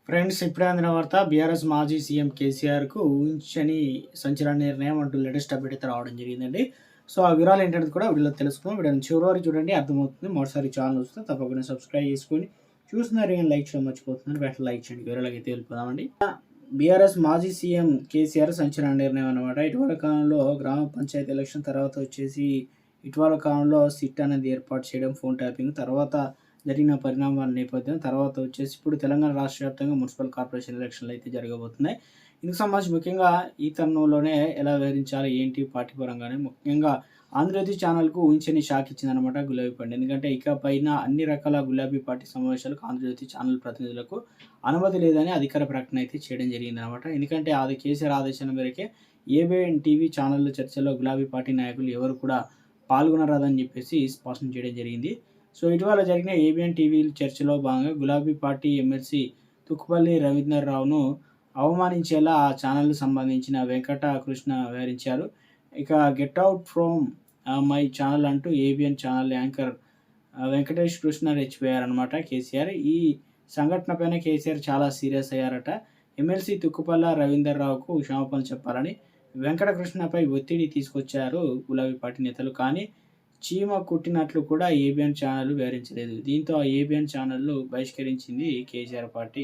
Friends, ఇప్పుడే అందిన వార్త. బీఆర్ఎస్ మాజీ సీఎం కేసీఆర్‌కు ఊహించని సంచలన నిర్ణయం అంటూ లేటెస్ట్ అప్డేట్ అయితే రావడం జరిగిందండి. సో, ఆ వివరాలు ఏంటనేది కూడా వీడియోలో తెలుసుకుందాం. వీడియోని చివరి వరకు చూడండి, అర్థమవుతుంది. మొదటిసారి ఛానల్ వస్తే తప్పకుండా సబ్స్క్రైబ్ చేసుకొని చూస్తున్నారు కానీ లైక్ చేయడం మర్చిపోతున్నారు. వెంటనే లైక్ చేయండి. వివరాలకైతే వెళ్ళిపోదామండి. బీఆర్ఎస్ మాజీ సీఎం కేసీఆర్ సంచలన నిర్ణయం అనమాట. ఇటీవల కాలంలో గ్రామ పంచాయతీ ఎలక్షన్ తర్వాత వచ్చేసి ఇటీవల కాలంలో సిట్ అనేది ఏర్పాటు చేయడం, ఫోన్ ట్యాపింగ్ తర్వాత జరిగిన పరిణామాల నేపథ్యం తర్వాత వచ్చేసి ఇప్పుడు తెలంగాణ రాష్ట్ర వ్యాప్తంగా మున్సిపల్ కార్పొరేషన్ ఎలక్షన్లు అయితే జరగబోతున్నాయి. ఇందుకు సంబంధించి ముఖ్యంగా ఈ తరుణంలోనే ఎలా వివరించాలి ఏంటి పార్టీ పరంగానే ముఖ్యంగా ఆంధ్రజ్యోతి ఛానల్‌కు ఊహించని షాక్ ఇచ్చిందనమాట గులాబీ పార్టీ. ఎందుకంటే ఇకపైన అన్ని రకాల గులాబీ పార్టీ సమావేశాలకు ఆంధ్రజ్యోతి ఛానల్ ప్రతినిధులకు అనుమతి లేదని అధికార ప్రకటన అయితే చేయడం జరిగిందనమాట. ఎందుకంటే అది కేసీఆర్ ఆదేశాల మేరకే ఏబిఎన్ టీవీ ఛానళ్ల చర్చలో గులాబీ పార్టీ నాయకులు ఎవరు కూడా పాల్గొనరాదని చెప్పేసి స్పష్టం చేయడం జరిగింది. సో, ఇటీవల జరిగిన ఏబిఎన్ టీవీ చర్చలో భాగంగా గులాబీ పార్టీ ఎమ్మెల్సీ తుక్కుపల్లి రవీందర్‌రావును అవమానించేలా ఆ ఛానల్‌కు సంబంధించిన వెంకట కృష్ణ వ్యవహరించారు. ఇక get out from my channel అంటూ ABN channel anchor Venkatesh Krishna రెచ్చిపోయారనమాట కేసీఆర్. ఈ సంఘటనపైన కేసీఆర్ చాలా సీరియస్ అయ్యారట. ఎమ్మెల్సీ తుక్కుపల్ల రవీందర్‌రావుకు క్షమాపణలు చెప్పాలని వెంకట కృష్ణపై ఒత్తిడి తీసుకొచ్చారు గులాబీ పార్టీ నేతలు. కానీ చీమ కుట్టినట్లు కూడా ఏబిఎన్ ఛానల్ వివరించలేదు. దీంతో ఆ ఏబిఎన్ ఛానల్‌ను బహిష్కరించింది కేసీఆర్ పార్టీ.